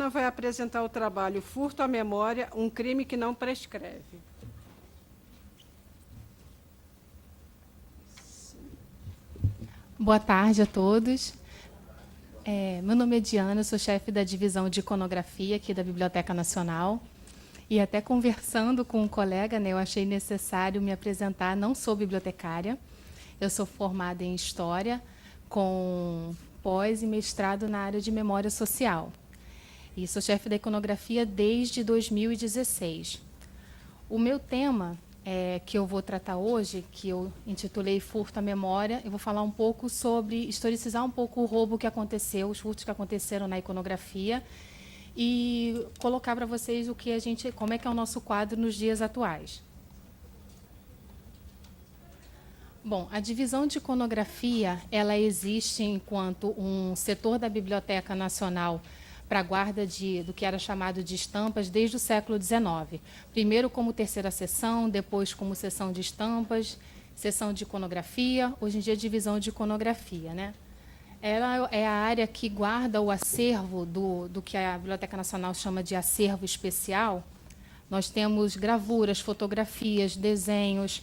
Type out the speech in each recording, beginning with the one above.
Ana vai apresentar o trabalho Furto à Memória, um crime que não prescreve. Boa tarde a todos. Meu nome é Diana, sou chefe da divisão de iconografia aqui da Biblioteca Nacional. E até conversando com um colega, né, eu achei necessário me apresentar. Não sou bibliotecária, eu sou formada em História, com pós e mestrado na área de Memória Social. E sou chefe da iconografia desde 2016. O meu tema que eu vou tratar hoje, que eu intitulei Furto à Memória, eu vou falar um pouco sobre, historicizar um pouco o roubo que aconteceu, os furtos que aconteceram na iconografia, e colocar para vocês como é que é o nosso quadro nos dias atuais. Bom, a divisão de iconografia, ela existe enquanto um setor da Biblioteca Nacional para a guarda do que era chamado de estampas desde o século XIX. Primeiro como terceira seção, depois como seção de estampas, seção de iconografia, hoje em dia divisão de iconografia, né? Ela é a área que guarda o acervo do que a Biblioteca Nacional chama de acervo especial. Nós temos gravuras, fotografias, desenhos,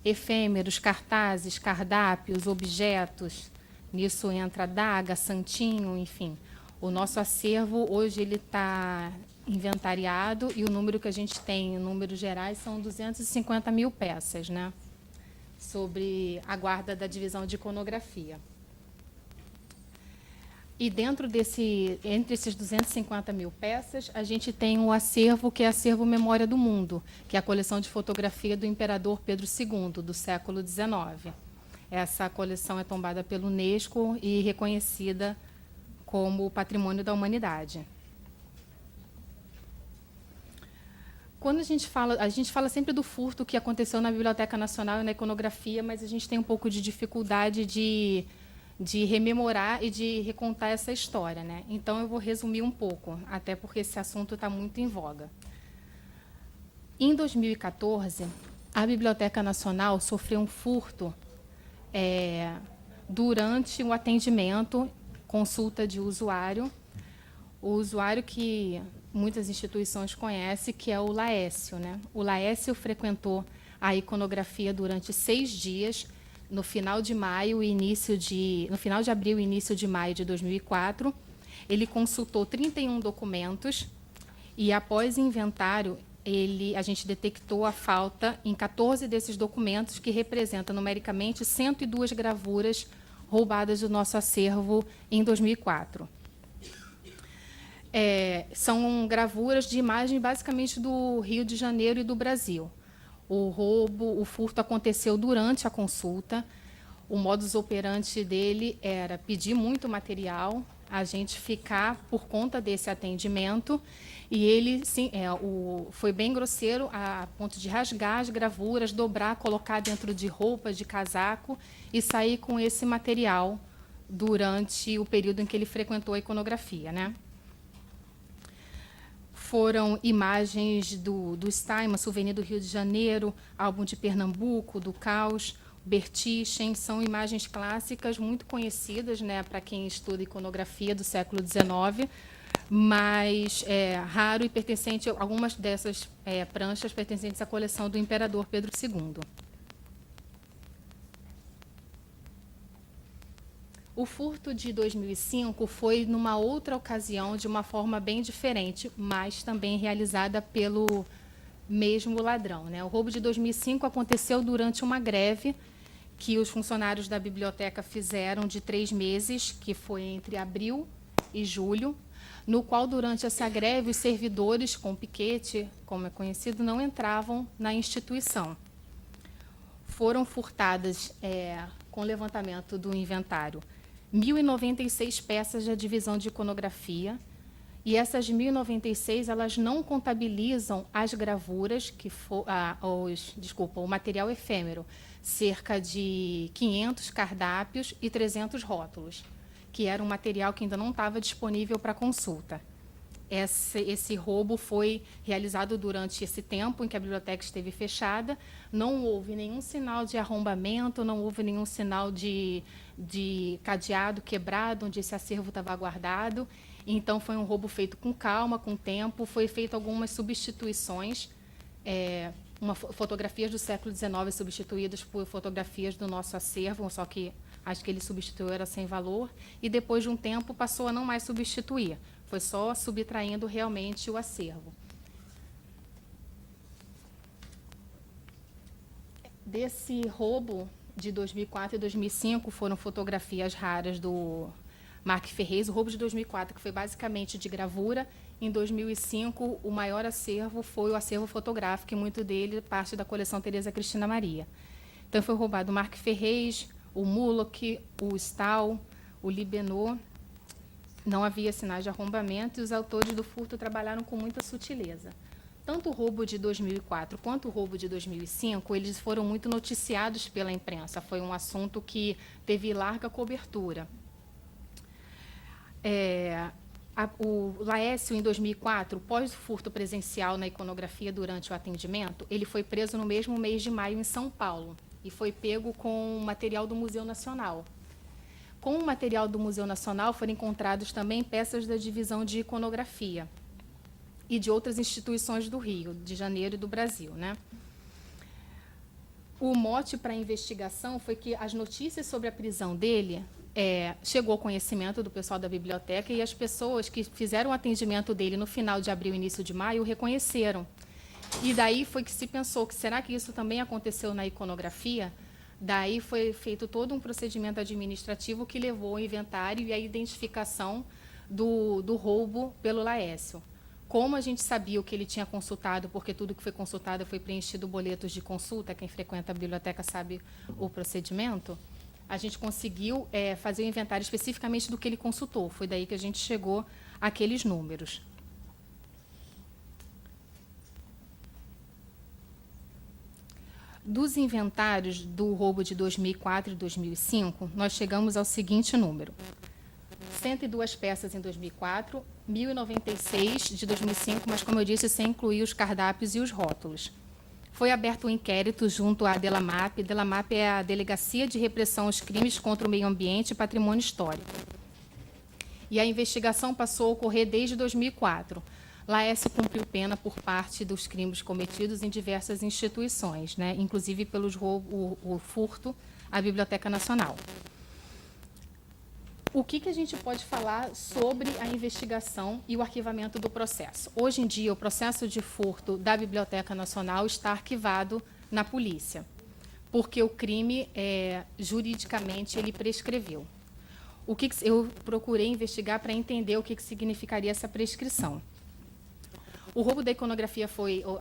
efêmeros, cartazes, cardápios, objetos. Nisso entra adaga, santinho, enfim. O nosso acervo, hoje, ele está inventariado e o número que a gente tem, em números gerais, são 250 mil peças, né? Sobre a guarda da divisão de iconografia. E entre esses 250 mil peças, a gente tem um acervo que é acervo Memória do Mundo, que é a coleção de fotografia do imperador Pedro II, do século XIX. Essa coleção é tombada pelo Unesco e reconhecida como Patrimônio da Humanidade. Quando a gente fala sempre do furto que aconteceu na Biblioteca Nacional e na iconografia, mas a gente tem um pouco de dificuldade de rememorar e de recontar essa história, né? Então, eu vou resumir um pouco, até porque esse assunto está muito em voga. Em 2014, a Biblioteca Nacional sofreu um furto durante o atendimento, consulta de usuário. O usuário que muitas instituições conhecem, que é o Laécio, né? O Laécio frequentou a iconografia durante 6 dias, no final de abril e início de maio de 2004, ele consultou 31 documentos e, após inventário, a gente detectou a falta em 14 desses documentos, que representa numericamente 102 gravuras roubadas do nosso acervo em 2004. São gravuras de imagem basicamente do Rio de Janeiro e do Brasil. O furto aconteceu durante a consulta. O modus operandi dele era pedir muito material, a gente ficar por conta desse atendimento, e ele foi bem grosseiro a ponto de rasgar as gravuras, dobrar, colocar dentro de roupa, de casaco, e sair com esse material durante o período em que ele frequentou a iconografia, né? Foram imagens do Staima, Souvenir do Rio de Janeiro, álbum de Pernambuco, do Caos, Bertichen. São imagens clássicas muito conhecidas, né, para quem estuda iconografia do século XIX, mas raro e pertencente, algumas dessas pranchas pertencentes à coleção do imperador Pedro II. O furto de 2005 foi numa outra ocasião, de uma forma bem diferente, mas também realizada pelo mesmo ladrão, né? O roubo de 2005 aconteceu durante uma greve que os funcionários da biblioteca fizeram de 3 meses, que foi entre abril e julho, no qual, durante essa greve, os servidores com piquete, como é conhecido, não entravam na instituição. Foram furtadas, com o levantamento do inventário, 1.096 peças da divisão de iconografia, e essas 1.096, elas não contabilizam as gravuras, o material efêmero, cerca de 500 cardápios e 300 rótulos, que era um material que ainda não estava disponível para consulta. esse roubo foi realizado durante esse tempo em que a biblioteca esteve fechada. Não houve nenhum sinal de arrombamento, não houve nenhum sinal de cadeado quebrado onde esse acervo estava guardado. Então, foi um roubo feito com calma, com tempo. Foi feito algumas substituições, fotografias do século XIX substituídas por fotografias do nosso acervo, só que as que ele substituiu eram sem valor, e depois de um tempo passou a não mais substituir. Foi só subtraindo realmente o acervo. Desse roubo de 2004 e 2005 foram fotografias raras do Mark Ferrez. O roubo de 2004, que foi basicamente de gravura. Em 2005, o maior acervo foi o acervo fotográfico, e muito dele parte da coleção Teresa Cristina Maria. Então, foi roubado o Mark Ferrez, o Mullock, o Stahl, o Libenot. Não havia sinais de arrombamento e os autores do furto trabalharam com muita sutileza. Tanto o roubo de 2004 quanto o roubo de 2005, eles foram muito noticiados pela imprensa. Foi um assunto que teve larga cobertura. O Laécio, em 2004, pós o furto presencial na iconografia durante o atendimento, ele foi preso no mesmo mês de maio em São Paulo e foi pego com material do Museu Nacional. Com o material do Museu Nacional foram encontrados também peças da divisão de iconografia e de outras instituições do Rio, de Janeiro e do Brasil, né? O mote para a investigação foi que as notícias sobre a prisão dele chegou ao conhecimento do pessoal da biblioteca, e as pessoas que fizeram o atendimento dele no final de abril e início de maio o reconheceram. E daí foi que se pensou que será que isso também aconteceu na iconografia? Daí foi feito todo um procedimento administrativo que levou ao inventário e à identificação do roubo pelo Laécio. Como a gente sabia o que ele tinha consultado, porque tudo que foi consultado foi preenchido boletos de consulta, quem frequenta a biblioteca sabe o procedimento, a gente conseguiu fazer o inventário especificamente do que ele consultou. Foi daí que a gente chegou àqueles números. Dos inventários do roubo de 2004 e 2005, nós chegamos ao seguinte número: 102 peças em 2004, 1.096 de 2005, mas, como eu disse, sem incluir os cardápios e os rótulos. Foi aberto um inquérito junto à Delamap. Delamap é a Delegacia de Repressão aos Crimes contra o Meio Ambiente e Patrimônio Histórico. E a investigação passou a ocorrer desde 2004. Laécio cumpriu pena por parte dos crimes cometidos em diversas instituições, né, inclusive pelo o furto à Biblioteca Nacional. O que a gente pode falar sobre a investigação e o arquivamento do processo? Hoje em dia, o processo de furto da Biblioteca Nacional está arquivado na polícia, porque o crime, juridicamente, ele prescreveu. Eu procurei investigar para entender o que significaria essa prescrição. O roubo da iconografia a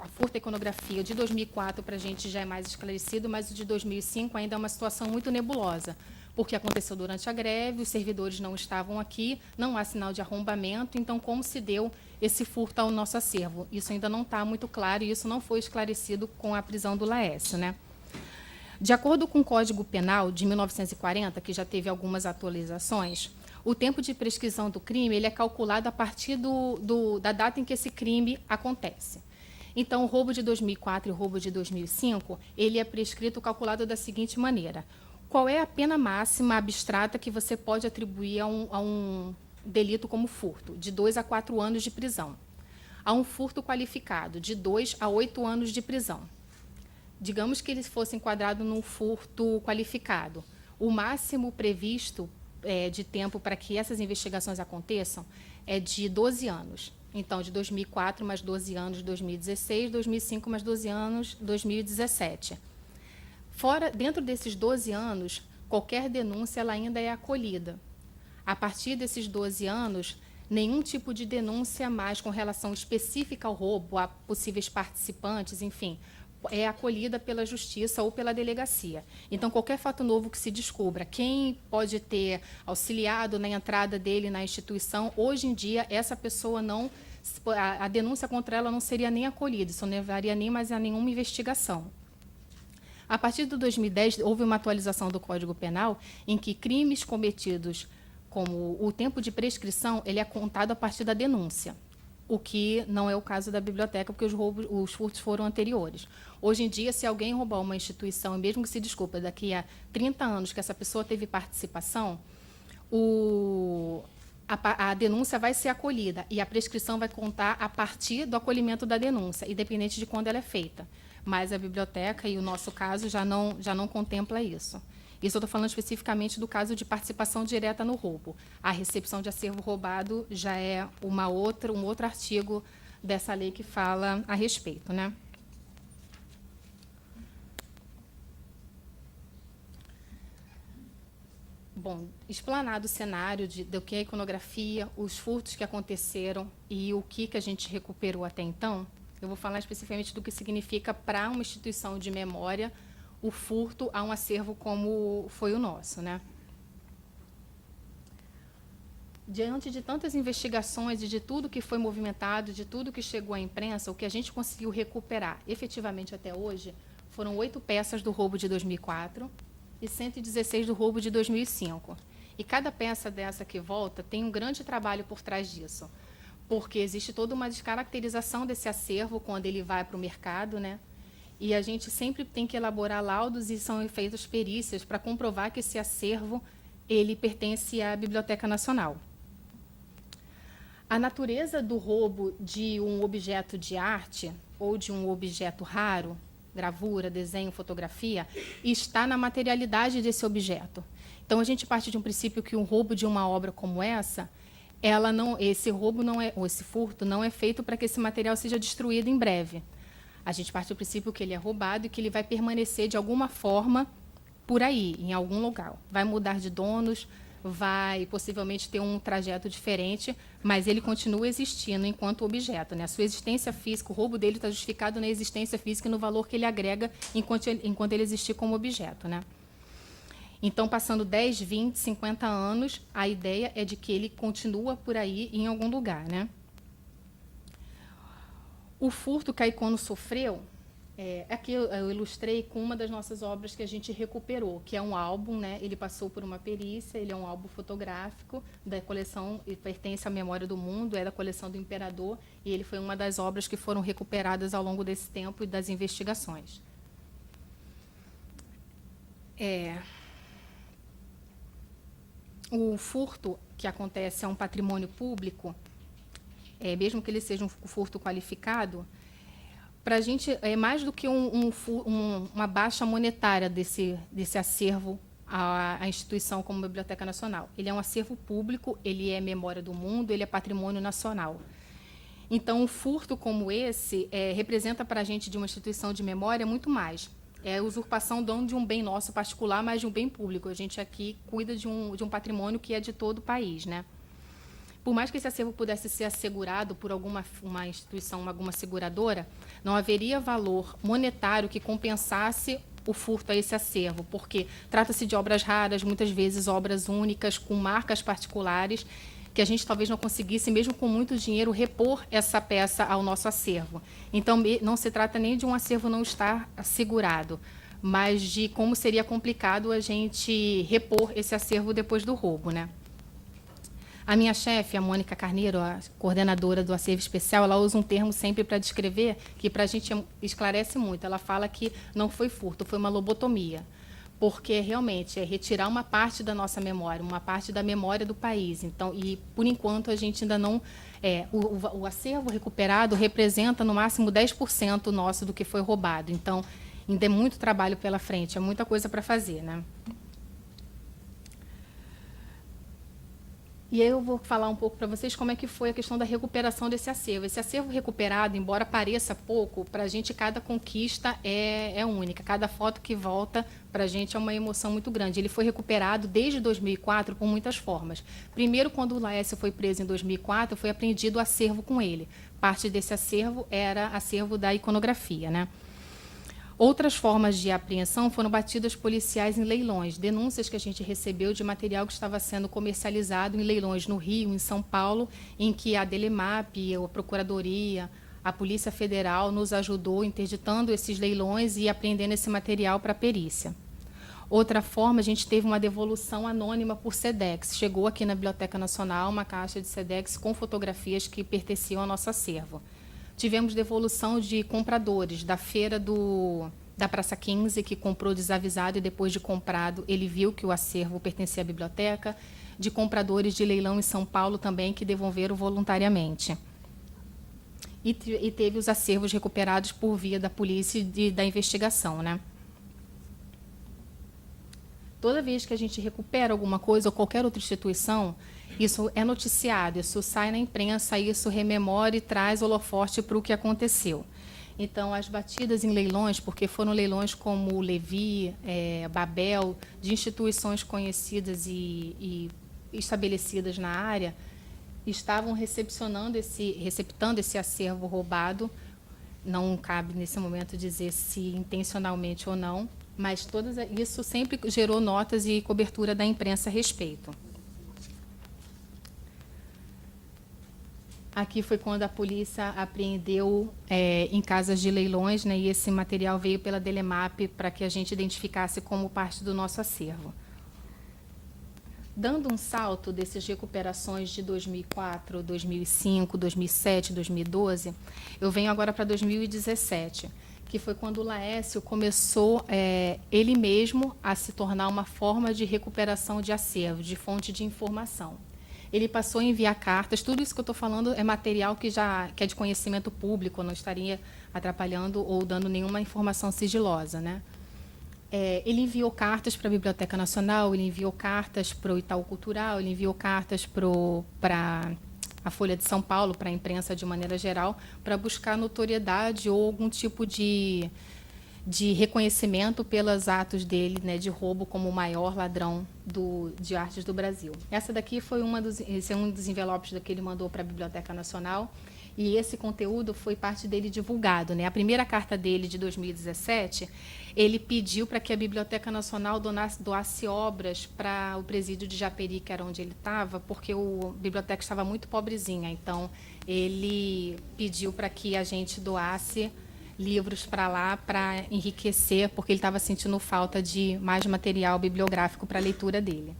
furto da iconografia de 2004 para a gente já é mais esclarecido, mas o de 2005 ainda é uma situação muito nebulosa, porque aconteceu durante a greve, os servidores não estavam aqui, não há sinal de arrombamento, então como se deu esse furto ao nosso acervo? Isso ainda não está muito claro e isso não foi esclarecido com a prisão do Laécio, né? De acordo com o Código Penal de 1940, que já teve algumas atualizações, o tempo de prescrição do crime ele é calculado a partir da data em que esse crime acontece. Então, o roubo de 2004 e o roubo de 2005, ele é prescrito calculado da seguinte maneira: qual é a pena máxima abstrata que você pode atribuir a um delito como furto? De 2 a 4 anos de prisão. A um furto qualificado, de 2 a 8 anos de prisão. Digamos que ele fosse enquadrado num furto qualificado. O máximo previsto de tempo para que essas investigações aconteçam é de 12 anos. Então, de 2004 mais 12 anos, 2016, 2005 mais 12 anos, 2017. Dentro desses 12 anos, qualquer denúncia ela ainda é acolhida. A partir desses 12 anos, nenhum tipo de denúncia mais com relação específica ao roubo, a possíveis participantes, enfim, é acolhida pela justiça ou pela delegacia. Então, qualquer fato novo que se descubra, quem pode ter auxiliado na entrada dele na instituição, hoje em dia, essa pessoa não, a denúncia contra ela não seria nem acolhida, isso não levaria nem mais a nenhuma investigação. A partir de 2010, houve uma atualização do Código Penal em que crimes cometidos como o tempo de prescrição ele é contado a partir da denúncia. o que não é o caso da biblioteca, porque os furtos foram anteriores. Hoje em dia, se alguém roubar uma instituição, e mesmo que se desculpa, daqui a 30 anos que essa pessoa teve participação, a denúncia vai ser acolhida e a prescrição vai contar a partir do acolhimento da denúncia, independente de quando ela é feita. Mas a biblioteca, e o nosso caso, já não contempla isso. Isso eu estou falando especificamente do caso de participação direta no roubo. A recepção de acervo roubado já é um outro artigo dessa lei que fala a respeito, né? Bom, explanado o cenário do que é a iconografia, os furtos que aconteceram e o que a gente recuperou até então, eu vou falar especificamente do que significa para uma instituição de memória o furto a um acervo como foi o nosso, né? Diante de tantas investigações e de tudo que foi movimentado, de tudo que chegou à imprensa, o que a gente conseguiu recuperar efetivamente até hoje foram 8 peças do roubo de 2004 e 116 do roubo de 2005. E cada peça dessa que volta tem um grande trabalho por trás disso, porque existe toda uma descaracterização desse acervo quando ele vai para o mercado, né? E a gente sempre tem que elaborar laudos e são feitas perícias para comprovar que esse acervo ele pertence à Biblioteca Nacional. A natureza do roubo de um objeto de arte ou de um objeto raro, gravura, desenho, fotografia, está na materialidade desse objeto. Então, a gente parte de um princípio que um roubo de uma obra como essa, esse furto não é feito para que esse material seja destruído em breve. A gente parte do princípio que ele é roubado e que ele vai permanecer de alguma forma por aí, em algum lugar. Vai mudar de donos, vai possivelmente ter um trajeto diferente, mas ele continua existindo enquanto objeto, né? A sua existência física, o roubo dele está justificado na existência física e no valor que ele agrega enquanto ele existir como objeto, né? Então, passando 10, 20, 50 anos, a ideia é de que ele continua por aí em algum lugar, né? O furto que a Icono sofreu, aqui eu ilustrei com uma das nossas obras que a gente recuperou, que é um álbum, né? Ele passou por uma perícia, ele é um álbum fotográfico da coleção, ele pertence à Memória do Mundo, é da coleção do Imperador, e ele foi uma das obras que foram recuperadas ao longo desse tempo e das investigações. O furto que acontece a um patrimônio público, mesmo que ele seja um furto qualificado, para a gente é mais do que uma baixa monetária desse acervo à instituição como Biblioteca Nacional. Ele é um acervo público, ele é memória do mundo, ele é patrimônio nacional. Então, um furto como esse representa para a gente de uma instituição de memória muito mais. É a usurpação não de um bem nosso particular, mas de um bem público. A gente aqui cuida de um patrimônio que é de todo o país, né? Por mais que esse acervo pudesse ser assegurado por uma instituição, alguma seguradora, não haveria valor monetário que compensasse o furto a esse acervo, porque trata-se de obras raras, muitas vezes obras únicas, com marcas particulares, que a gente talvez não conseguisse, mesmo com muito dinheiro, repor essa peça ao nosso acervo. Então, não se trata nem de um acervo não estar assegurado, mas de como seria complicado a gente repor esse acervo depois do roubo, né? A minha chefe, a Mônica Carneiro, a coordenadora do acervo especial, ela usa um termo sempre para descrever, que para a gente esclarece muito. Ela fala que não foi furto, foi uma lobotomia, porque realmente é retirar uma parte da nossa memória, uma parte da memória do país. Então, e por enquanto a gente ainda não... o acervo recuperado representa no máximo 10% nosso do que foi roubado. Então, ainda é muito trabalho pela frente, é muita coisa para fazer, né? E aí eu vou falar um pouco para vocês como é que foi a questão da recuperação desse acervo. Esse acervo recuperado, embora pareça pouco, para a gente cada conquista é única. Cada foto que volta para a gente é uma emoção muito grande. Ele foi recuperado desde 2004 por muitas formas. Primeiro, quando o Laércio foi preso em 2004, foi apreendido o acervo com ele. Parte desse acervo era acervo da iconografia, né? Outras formas de apreensão foram batidas policiais em leilões, denúncias que a gente recebeu de material que estava sendo comercializado em leilões no Rio, em São Paulo, em que a Delemap, a Procuradoria, a Polícia Federal nos ajudou interditando esses leilões e apreendendo esse material para a perícia. Outra forma, a gente teve uma devolução anônima por SEDEX. Chegou aqui na Biblioteca Nacional uma caixa de SEDEX com fotografias que pertenciam ao nosso acervo. Tivemos devolução de compradores da feira da Praça 15, que comprou desavisado e depois de comprado ele viu que o acervo pertencia à biblioteca, de compradores de leilão em São Paulo também que devolveram voluntariamente. E teve os acervos recuperados por via da polícia e da investigação, né? Toda vez que a gente recupera alguma coisa ou qualquer outra instituição, isso é noticiado, isso sai na imprensa, isso rememora e traz holofote para o que aconteceu. Então, as batidas em leilões, porque foram leilões como o Levi, Babel, de instituições conhecidas e estabelecidas na área, estavam receptando esse acervo roubado. Não cabe, nesse momento, dizer se intencionalmente ou não, mas isso sempre gerou notas e cobertura da imprensa a respeito. Aqui foi quando a polícia apreendeu em casas de leilões, né, e esse material veio pela Delemap para que a gente identificasse como parte do nosso acervo. Dando um salto dessas recuperações de 2004, 2005, 2007, 2012, eu venho agora para 2017, que foi quando o Laércio começou ele mesmo a se tornar uma forma de recuperação de acervo, de fonte de informação. Ele passou a enviar cartas, tudo isso que eu estou falando é material que é de conhecimento público, não estaria atrapalhando ou dando nenhuma informação sigilosa, né? Ele enviou cartas para a Biblioteca Nacional, ele enviou cartas para o Itaú Cultural, ele enviou cartas para a Folha de São Paulo, para a imprensa de maneira geral, para buscar notoriedade ou algum tipo de reconhecimento pelos atos dele, né, de roubo como o maior ladrão de artes do Brasil. Essa daqui foi esse é um dos envelopes que ele mandou para a Biblioteca Nacional, e esse conteúdo foi parte dele divulgado, né? A primeira carta dele, de 2017, ele pediu para que a Biblioteca Nacional doasse obras para o presídio de Japeri, que era onde ele estava, porque a biblioteca estava muito pobrezinha. Então, ele pediu para que a gente doasse livros para lá, para enriquecer, porque ele estava sentindo falta de mais material bibliográfico para a leitura dele.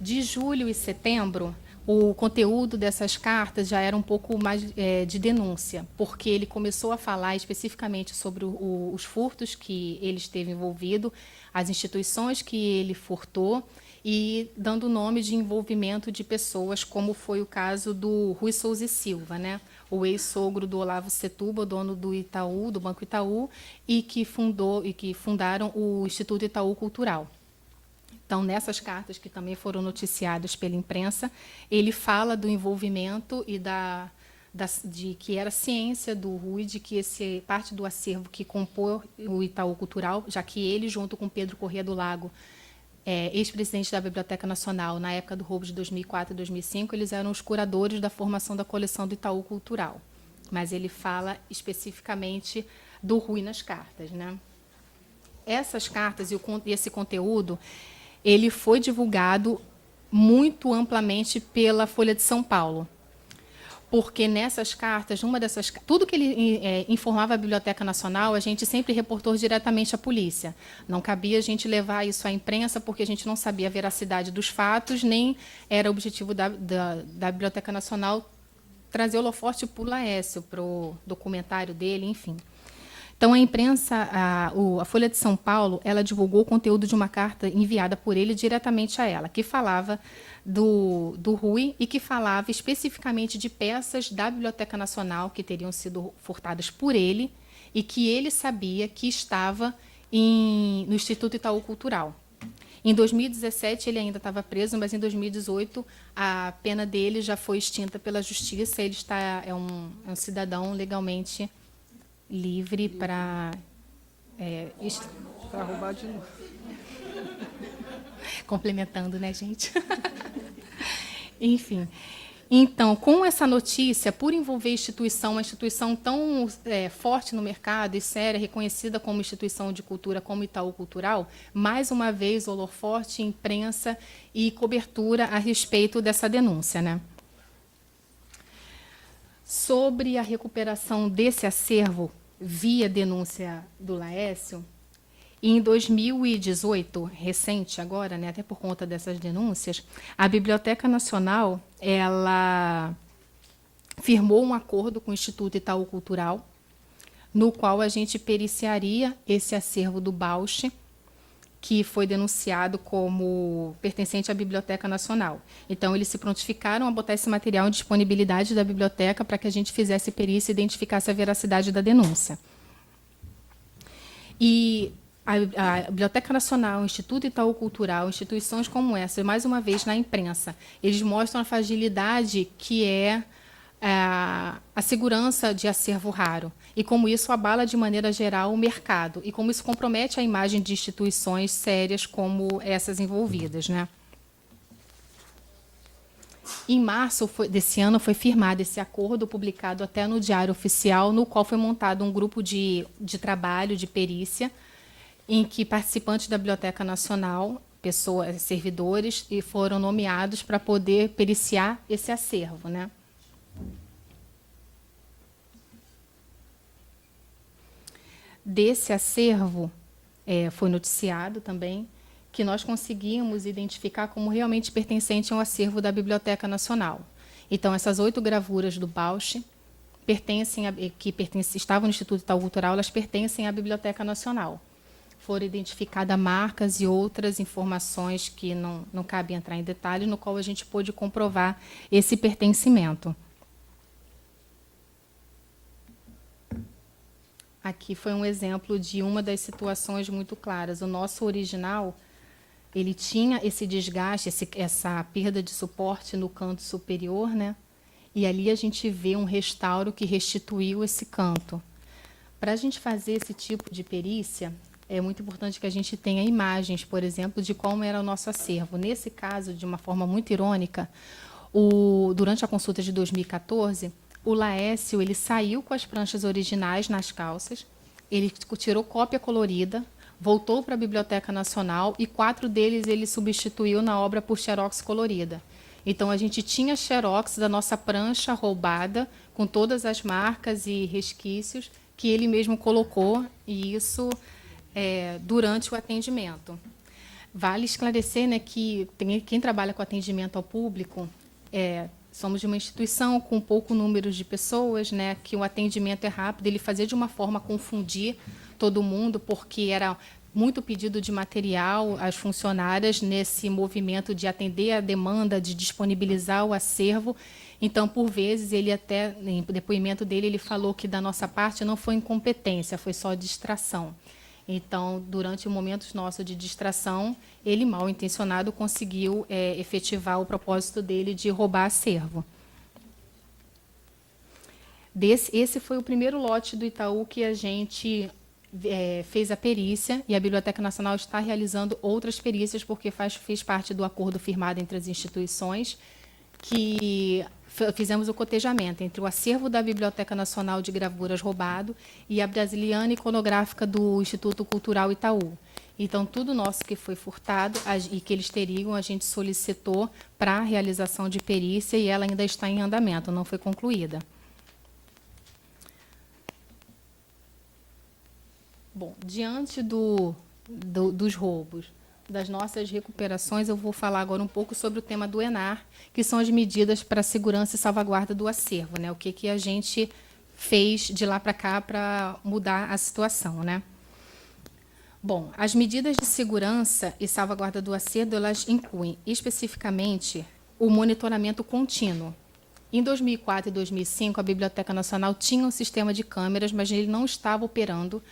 De julho e setembro, o conteúdo dessas cartas já era um pouco mais de denúncia, porque ele começou a falar especificamente sobre os furtos que ele esteve envolvido, as instituições que ele furtou, e dando nome de envolvimento de pessoas, como foi o caso do Rui Souza e Silva, né? O ex-sogro do Olavo Setúbal, dono do Itaú, do Banco Itaú, e que fundaram o Instituto Itaú Cultural. Então, nessas cartas que também foram noticiadas pela imprensa, ele fala do envolvimento e de que era ciência do Rui, de que parte do acervo que compôs o Itaú Cultural, já que ele, junto com Pedro Corrêa do Lago, ex-presidente da Biblioteca Nacional, na época do roubo de 2004 e 2005, eles eram os curadores da formação da coleção do Itaú Cultural. Mas ele fala especificamente do Rui nas cartas, né? Essas cartas e esse conteúdo, ele foi divulgado muito amplamente pela Folha de São Paulo, porque nessas cartas, tudo que ele informava a Biblioteca Nacional, a gente sempre reportou diretamente à polícia. Não cabia a gente levar isso à imprensa, porque a gente não sabia a veracidade dos fatos, nem era objetivo da Biblioteca Nacional trazer holofote para o Laércio, para o documentário dele, enfim. Então, a imprensa, a Folha de São Paulo, ela divulgou o conteúdo de uma carta enviada por ele diretamente a ela, que falava do Rui e que falava especificamente de peças da Biblioteca Nacional que teriam sido furtadas por ele e que ele sabia que estava no Instituto Itaú Cultural. Em 2017, ele ainda estava preso, mas em 2018, a pena dele já foi extinta pela Justiça. Ele é um cidadão legalmente livre para roubar de novo. Complementando, né, gente? Enfim. Então, com essa notícia, por envolver uma instituição tão forte no mercado e séria, reconhecida como instituição de cultura, como Itaú Cultural, mais uma vez, holofote, imprensa e cobertura a respeito dessa denúncia, né? Sobre a recuperação desse acervo via denúncia do Laércio, E em 2018, recente agora, né, até por conta dessas denúncias, a Biblioteca Nacional ela firmou um acordo com o Instituto Itaú Cultural, no qual a gente periciaria esse acervo do Bausch, que foi denunciado como pertencente à Biblioteca Nacional. Então, eles se prontificaram a botar esse material em disponibilidade da biblioteca para que a gente fizesse perícia e identificasse a veracidade da denúncia. E a Biblioteca Nacional, o Instituto Itaú Cultural, instituições como essa, mais uma vez na imprensa, eles mostram a fragilidade que é a segurança de acervo raro e como isso abala de maneira geral o mercado e como isso compromete a imagem de instituições sérias como essas envolvidas, né? Em março desse ano foi firmado esse acordo, publicado até no Diário Oficial, no qual foi montado um grupo de trabalho, de perícia, em que participantes da Biblioteca Nacional, pessoas, servidores, e foram nomeados para poder periciar esse acervo, né? Desse acervo, foi noticiado também que nós conseguimos identificar como realmente pertencente ao acervo da Biblioteca Nacional. Então, essas 8 gravuras do Bausch estavam no Instituto Itaú Cultural, elas pertencem à Biblioteca Nacional. Foram identificadas marcas e outras informações que não cabe entrar em detalhe, no qual a gente pôde comprovar esse pertencimento. Aqui foi um exemplo de uma das situações muito claras. O nosso original, ele tinha esse desgaste, essa perda de suporte no canto superior, né? E ali a gente vê um restauro que restituiu esse canto. Para a gente fazer esse tipo de perícia, é muito importante que a gente tenha imagens, por exemplo, de como era o nosso acervo. Nesse caso, de uma forma muito irônica, durante a consulta de 2014, o Laércio ele saiu com as pranchas originais nas calças, ele tirou cópia colorida, voltou para a Biblioteca Nacional e 4 deles ele substituiu na obra por xerox colorida. Então, a gente tinha xerox da nossa prancha roubada, com todas as marcas e resquícios que ele mesmo colocou, e isso durante o atendimento. Vale esclarecer, né, que quem trabalha com atendimento ao público, somos de uma instituição com pouco número de pessoas, né, que o atendimento é rápido, ele fazia de uma forma a confundir todo mundo, porque era muito pedido de material às funcionárias nesse movimento de atender a demanda, de disponibilizar o acervo. Então, por vezes, ele até, em depoimento dele, ele falou que da nossa parte não foi incompetência, foi só distração. Então, durante momentos nossos de distração, ele, mal intencionado, conseguiu efetivar o propósito dele de roubar acervo. Esse foi o primeiro lote do Itaú que a gente fez a perícia, e a Biblioteca Nacional está realizando outras perícias, porque fez parte do acordo firmado entre as instituições, que fizemos o cotejamento entre o acervo da Biblioteca Nacional de Gravuras roubado e a Brasiliana Iconográfica do Instituto Cultural Itaú. Então, tudo nosso que foi furtado e que eles teriam, a gente solicitou para a realização de perícia, e ela ainda está em andamento, não foi concluída. Bom, diante dos roubos, das nossas recuperações, eu vou falar agora um pouco sobre o tema do ENAR, que são as medidas para a segurança e salvaguarda do acervo, né? O que a gente fez de lá para cá para mudar a situação, né? Bom, as medidas de segurança e salvaguarda do acervo, elas incluem especificamente o monitoramento contínuo. Em 2004 e 2005, a Biblioteca Nacional tinha um sistema de câmeras, mas ele não estava operando.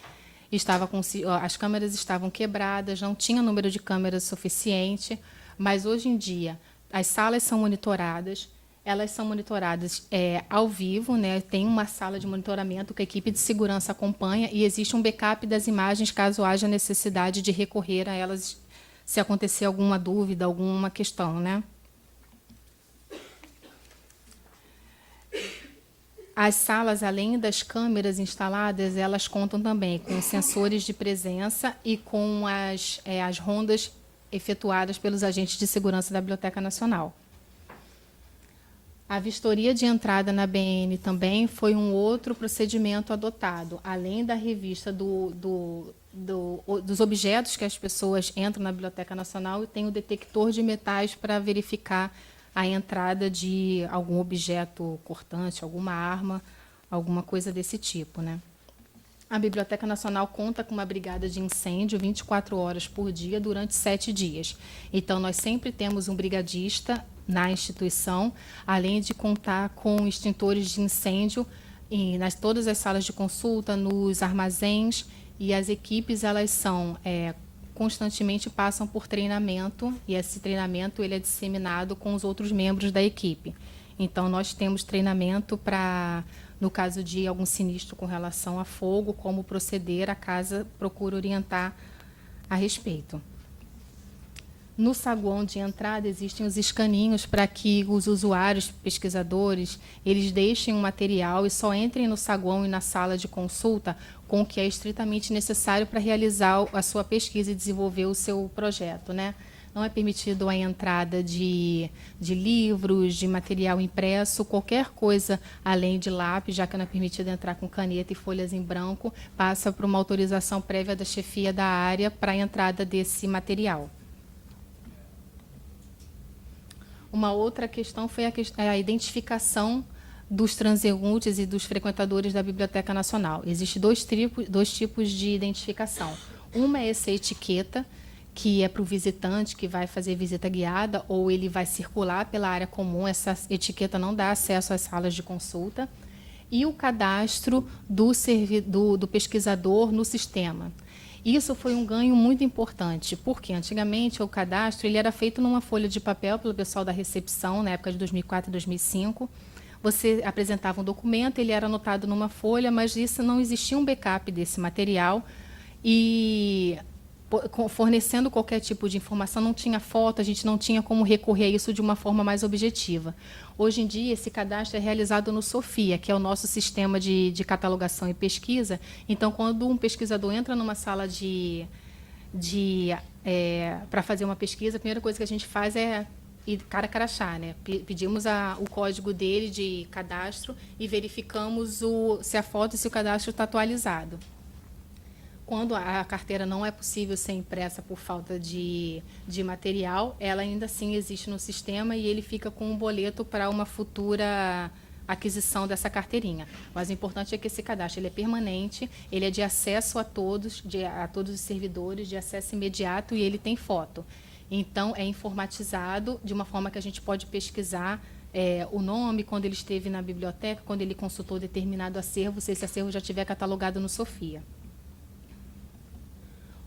As câmeras estavam quebradas, não tinha número de câmeras suficiente, mas hoje em dia as salas são monitoradas, elas são monitoradas ao vivo, né? Tem uma sala de monitoramento que a equipe de segurança acompanha, e existe um backup das imagens caso haja necessidade de recorrer a elas se acontecer alguma dúvida, alguma questão, né? As salas, além das câmeras instaladas, elas contam também com sensores de presença e com as rondas efetuadas pelos agentes de segurança da Biblioteca Nacional. A vistoria de entrada na BN também foi um outro procedimento adotado. Além da revista dos objetos que as pessoas entram na Biblioteca Nacional, e tem o detector de metais para verificar a entrada de algum objeto cortante, alguma arma, alguma coisa desse tipo, né? A Biblioteca Nacional conta com uma brigada de incêndio 24 horas por dia durante 7 dias. Então, nós sempre temos um brigadista na instituição, além de contar com extintores de incêndio nas todas as salas de consulta, nos armazéns, e as equipes, elas são constantemente passam por treinamento, e esse treinamento ele é disseminado com os outros membros da equipe. Então, nós temos treinamento para, no caso de algum sinistro com relação a fogo, como proceder, a casa procura orientar a respeito. No saguão de entrada existem os escaninhos para que os usuários, pesquisadores, eles deixem um material e só entrem no saguão e na sala de consulta com o que é estritamente necessário para realizar a sua pesquisa e desenvolver o seu projeto, né? Não é permitido a entrada de livros, de material impresso, qualquer coisa além de lápis, já que não é permitido entrar com caneta e folhas em branco, passa por uma autorização prévia da chefia da área para a entrada desse material. Uma outra questão foi a identificação dos transeuntes e dos frequentadores da Biblioteca Nacional. Existem dois tipos de identificação. Uma é essa etiqueta, que é para o visitante que vai fazer visita guiada, ou ele vai circular pela área comum. Essa etiqueta não dá acesso às salas de consulta. E o cadastro do pesquisador no sistema. Isso foi um ganho muito importante, porque antigamente o cadastro ele era feito numa folha de papel pelo pessoal da recepção, na época de 2004 e 2005. Você apresentava um documento, ele era anotado numa folha, mas isso não existia um backup desse material, e fornecendo qualquer tipo de informação, não tinha foto, a gente não tinha como recorrer a isso de uma forma mais objetiva. Hoje em dia, esse cadastro é realizado no SOFIA, que é o nosso sistema de catalogação e pesquisa. Então, quando um pesquisador entra numa sala para fazer uma pesquisa, a primeira coisa que a gente faz é ir cara a crachá, né? Pedimos o código dele de cadastro e verificamos se a foto e se o cadastro está atualizado. Quando a carteira não é possível ser impressa por falta de material, ela ainda assim existe no sistema e ele fica com um boleto para uma futura aquisição dessa carteirinha. Mas o importante é que esse cadastro ele é permanente, ele é de acesso a todos os servidores, de acesso imediato, e ele tem foto. Então, é informatizado de uma forma que a gente pode pesquisar o nome, quando ele esteve na biblioteca, quando ele consultou determinado acervo, se esse acervo já estiver catalogado no SOFIA.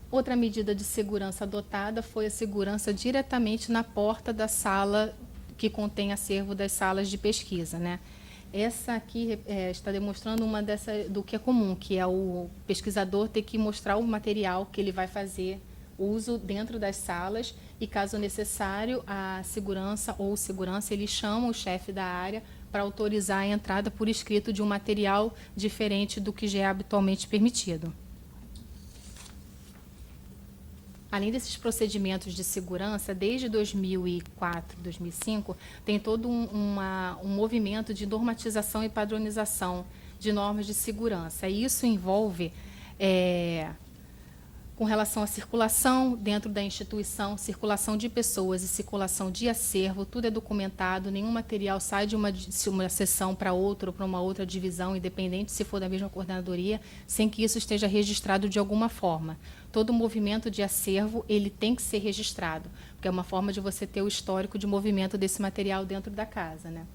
Outra medida de segurança adotada foi a segurança diretamente na porta da sala que contém acervo das salas de pesquisa, né? Essa aqui está demonstrando do que é comum, que é o pesquisador ter que mostrar o material que ele vai fazer uso dentro das salas, e caso necessário, a segurança ou o segurança, ele chama o chefe da área para autorizar a entrada por escrito de um material diferente do que já é habitualmente permitido. Além desses procedimentos de segurança, desde 2004, 2005, tem todo um movimento de normatização e padronização de normas de segurança. E isso envolve, com relação à circulação dentro da instituição, circulação de pessoas e circulação de acervo, tudo é documentado, nenhum material sai de uma seção para outra ou para uma outra divisão, independente se for da mesma coordenadoria, sem que isso esteja registrado de alguma forma. Todo movimento de acervo ele tem que ser registrado, porque é uma forma de você ter o histórico de movimento desse material dentro da casa, né?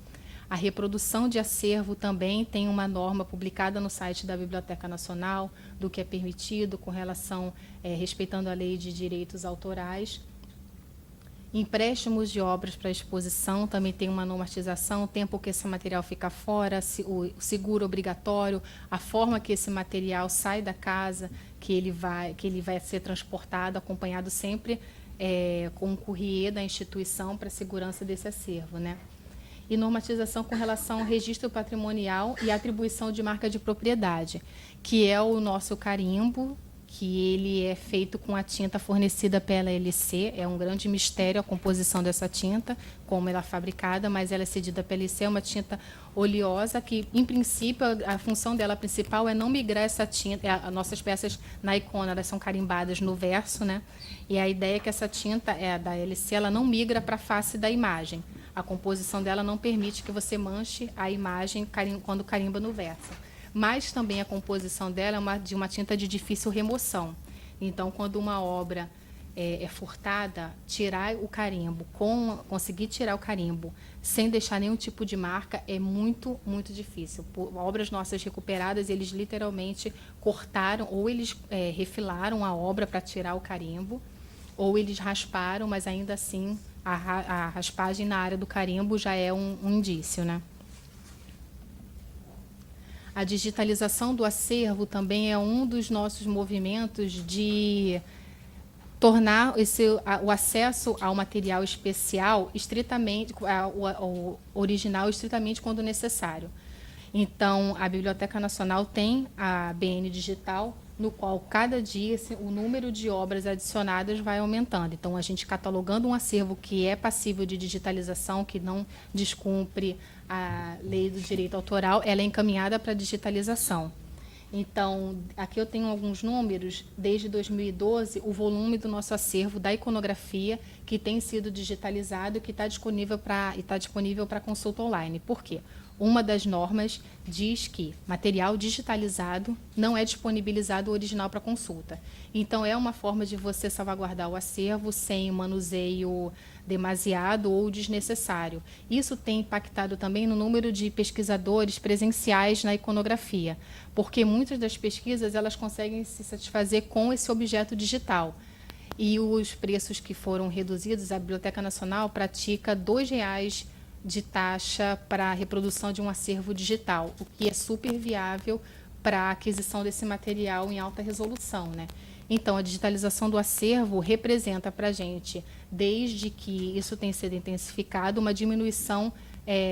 A reprodução de acervo também tem uma norma publicada no site da Biblioteca Nacional, do que é permitido com relação, respeitando a lei de direitos autorais. Empréstimos de obras para exposição também tem uma normatização, o tempo que esse material fica fora, o seguro obrigatório, a forma que esse material sai da casa, que ele vai ser transportado, acompanhado sempre com o courrier da instituição para a segurança desse acervo, né? E normatização com relação ao registro patrimonial e atribuição de marca de propriedade, que é o nosso carimbo, que ele é feito com a tinta fornecida pela LC. É um grande mistério a composição dessa tinta, como ela é fabricada, mas ela é cedida pela LC, é uma tinta oleosa que, em princípio, a função dela principal é não migrar essa tinta. As nossas peças na icona, elas são carimbadas no verso, né? E a ideia é que essa tinta da LC, ela não migra para a face da imagem. A composição dela não permite que você manche a imagem quando carimba no verso. Mas também a composição dela é de uma tinta de difícil remoção. Então, quando uma obra é furtada, tirar o carimbo, conseguir tirar o carimbo sem deixar nenhum tipo de marca é muito, muito difícil. Por obras nossas recuperadas, eles literalmente cortaram ou eles refilaram a obra para tirar o carimbo, ou eles rasparam, mas ainda assim a raspagem na área do carimbo já é um indício, né? A digitalização do acervo também é um dos nossos movimentos de tornar o acesso ao material especial estritamente, ao original estritamente quando necessário. Então, a Biblioteca Nacional tem a BN Digital, no qual cada dia o número de obras adicionadas vai aumentando. Então, a gente catalogando um acervo que é passível de digitalização, que não descumpre a lei do direito autoral, ela é encaminhada para digitalização. Então, aqui eu tenho alguns números. Desde 2012, o volume do nosso acervo da iconografia que tem sido digitalizado e que está disponível para consulta online. Por quê? Uma das normas diz que material digitalizado não é disponibilizado o original para consulta. Então, é uma forma de você salvaguardar o acervo sem manuseio demasiado ou desnecessário. Isso tem impactado também no número de pesquisadores presenciais na iconografia, porque muitas das pesquisas elas conseguem se satisfazer com esse objeto digital. E os preços que foram reduzidos, a Biblioteca Nacional pratica R$ 2,00 de taxa para a reprodução de um acervo digital, o que é super viável para a aquisição desse material em alta resolução, né? Então, a digitalização do acervo representa para a gente, desde que isso tem sido intensificado, uma diminuição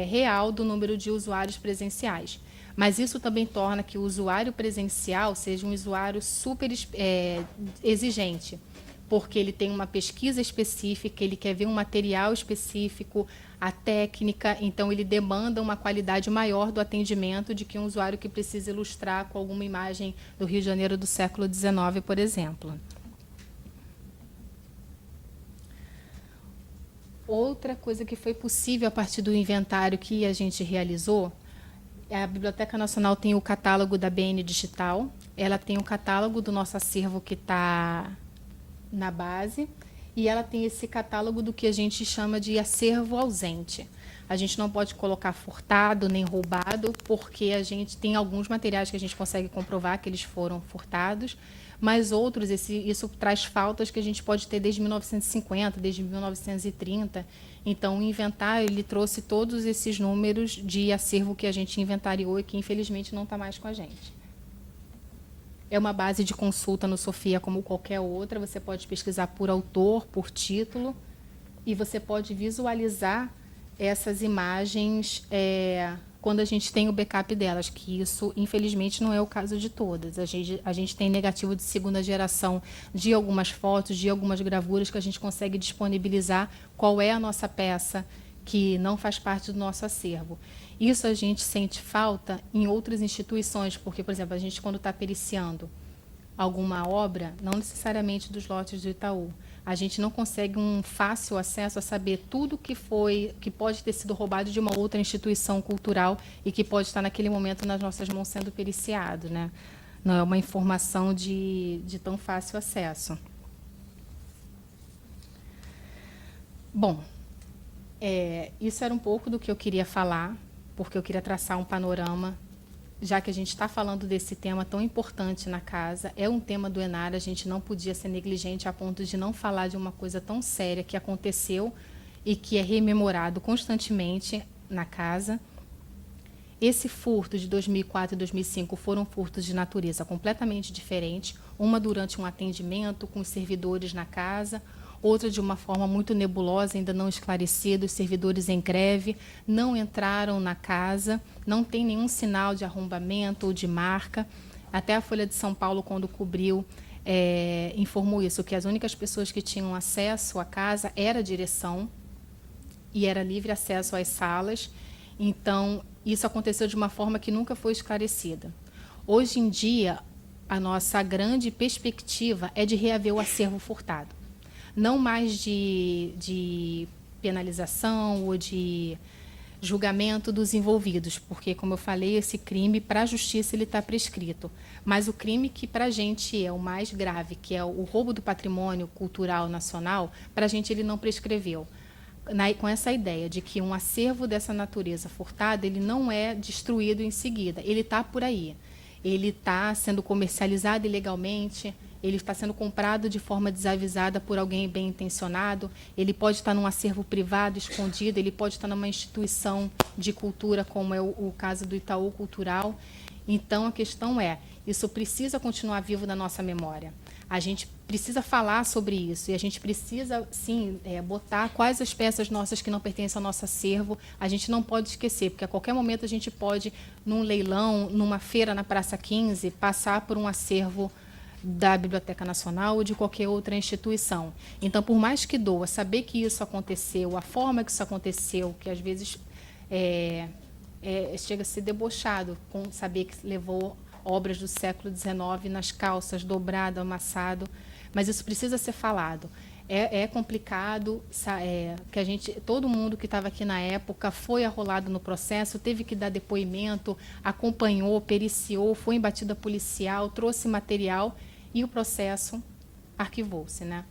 real do número de usuários presenciais. Mas isso também torna que o usuário presencial seja um usuário super exigente, porque ele tem uma pesquisa específica, ele quer ver um material específico, a técnica, então ele demanda uma qualidade maior do atendimento de que um usuário que precisa ilustrar com alguma imagem do Rio de Janeiro do século XIX, por exemplo. Outra coisa que foi possível a partir do inventário que a gente realizou, a Biblioteca Nacional tem o catálogo da BN Digital, ela tem o catálogo do nosso acervo que está na base, e ela tem esse catálogo do que a gente chama de acervo ausente. A gente não pode colocar furtado nem roubado, porque a gente tem alguns materiais que a gente consegue comprovar que eles foram furtados, mas outros, isso traz faltas que a gente pode ter desde 1950, desde 1930. Então, o inventário ele trouxe todos esses números de acervo que a gente inventariou e que, infelizmente, não está mais com a gente. É uma base de consulta no Sofia como qualquer outra. Você pode pesquisar por autor, por título, e você pode visualizar essas imagens quando a gente tem o backup delas, que isso, infelizmente, não é o caso de todas. A gente tem negativo de segunda geração de algumas fotos, de algumas gravuras que a gente consegue disponibilizar qual é a nossa peça que não faz parte do nosso acervo. Isso a gente sente falta em outras instituições, porque, por exemplo, a gente quando está periciando alguma obra, não necessariamente dos lotes do Itaú, a gente não consegue um fácil acesso a saber tudo que pode ter sido roubado de uma outra instituição cultural e que pode estar naquele momento nas nossas mãos sendo periciado, né? Não é uma informação de tão fácil acesso. Bom, isso era um pouco do que eu queria falar, porque eu queria traçar um panorama, já que a gente está falando desse tema tão importante na casa. É um tema do Enar, a gente não podia ser negligente a ponto de não falar de uma coisa tão séria que aconteceu e que é rememorado constantemente na casa. Esse furto de 2004 e 2005 foram furtos de natureza completamente diferente, uma durante um atendimento com os servidores na casa, outra de uma forma muito nebulosa, ainda não esclarecida, os servidores em greve, não entraram na casa, não tem nenhum sinal de arrombamento ou de marca. Até a Folha de São Paulo, quando cobriu informou isso, que as únicas pessoas que tinham acesso à casa era a direção e era livre acesso às salas. Então, isso aconteceu de uma forma que nunca foi esclarecida. Hoje em dia, a nossa grande perspectiva é de reaver o acervo furtado. Não mais de penalização ou de julgamento dos envolvidos, porque, como eu falei, esse crime, para a justiça, ele está prescrito. Mas o crime que, para a gente, é o mais grave, que é o roubo do patrimônio cultural nacional, para a gente, ele não prescreveu. Com essa ideia de que um acervo dessa natureza furtada, ele não é destruído em seguida, ele está por aí. Ele está sendo comercializado ilegalmente, ele está sendo comprado de forma desavisada por alguém bem intencionado, ele pode estar num acervo privado, escondido, ele pode estar numa instituição de cultura, como é o caso do Itaú Cultural. Então, a questão é, isso precisa continuar vivo na nossa memória. A gente precisa falar sobre isso e a gente precisa, sim, botar quais as peças nossas que não pertencem ao nosso acervo. A gente não pode esquecer, porque a qualquer momento a gente pode, num leilão, numa feira na Praça 15, passar por um acervo da Biblioteca Nacional ou de qualquer outra instituição. Então, por mais que doa saber que isso aconteceu, a forma que isso aconteceu, que às vezes chega a ser debochado com saber que levou obras do século XIX nas calças, dobrado, amassado, mas isso precisa ser falado. É complicado, que todo mundo que estava aqui na época foi arrolado no processo, teve que dar depoimento, acompanhou, periciou, foi em batida policial, trouxe material e o processo arquivou-se, né?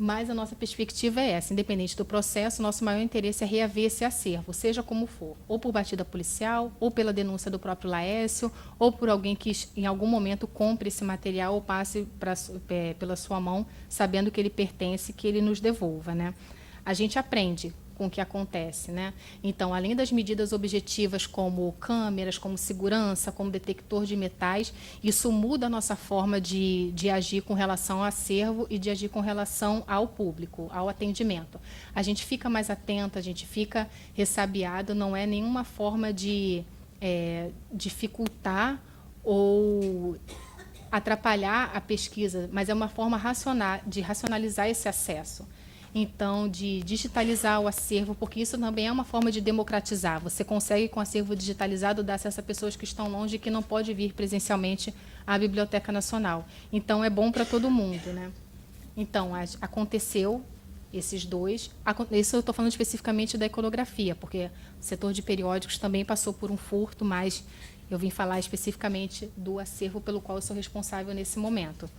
Mas a nossa perspectiva é essa, independente do processo, nosso maior interesse é reaver esse acervo, seja como for, ou por batida policial, ou pela denúncia do próprio Laércio, ou por alguém que em algum momento compre esse material ou passe pela sua mão, sabendo que ele pertence, que ele nos devolva, né? A gente aprende com o que acontece, né? Então, além das medidas objetivas como câmeras, como segurança, como detector de metais, isso muda a nossa forma de agir com relação ao acervo e de agir com relação ao público, ao atendimento. A gente fica mais atenta, a gente fica ressabiado, não é nenhuma forma de dificultar ou atrapalhar a pesquisa, mas é uma forma de racionalizar esse acesso. Então, de digitalizar o acervo, porque isso também é uma forma de democratizar. Você consegue, com o acervo digitalizado, dar acesso a pessoas que estão longe e que não podem vir presencialmente à Biblioteca Nacional. Então, é bom para todo mundo, né? Então, aconteceu esses dois. Isso eu estou falando especificamente da iconografia, porque o setor de periódicos também passou por um furto, mas eu vim falar especificamente do acervo pelo qual eu sou responsável nesse momento.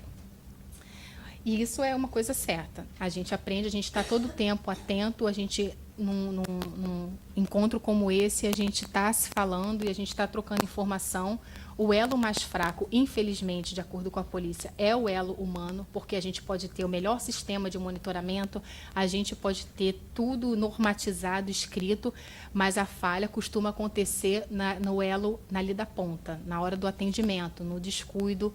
E isso é uma coisa certa. A gente aprende, a gente está todo o tempo atento, a gente, num encontro como esse, a gente está se falando e a gente está trocando informação. O elo mais fraco, infelizmente, de acordo com a polícia, é o elo humano, porque a gente pode ter o melhor sistema de monitoramento, a gente pode ter tudo normatizado, escrito, mas a falha costuma acontecer no elo ali da ponta, na hora do atendimento, no descuido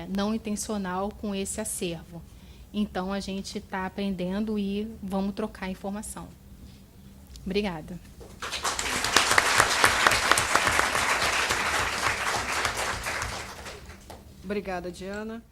não intencional com esse acervo. Então, a gente está aprendendo e vamos trocar informação. Obrigada. Obrigada, Diana.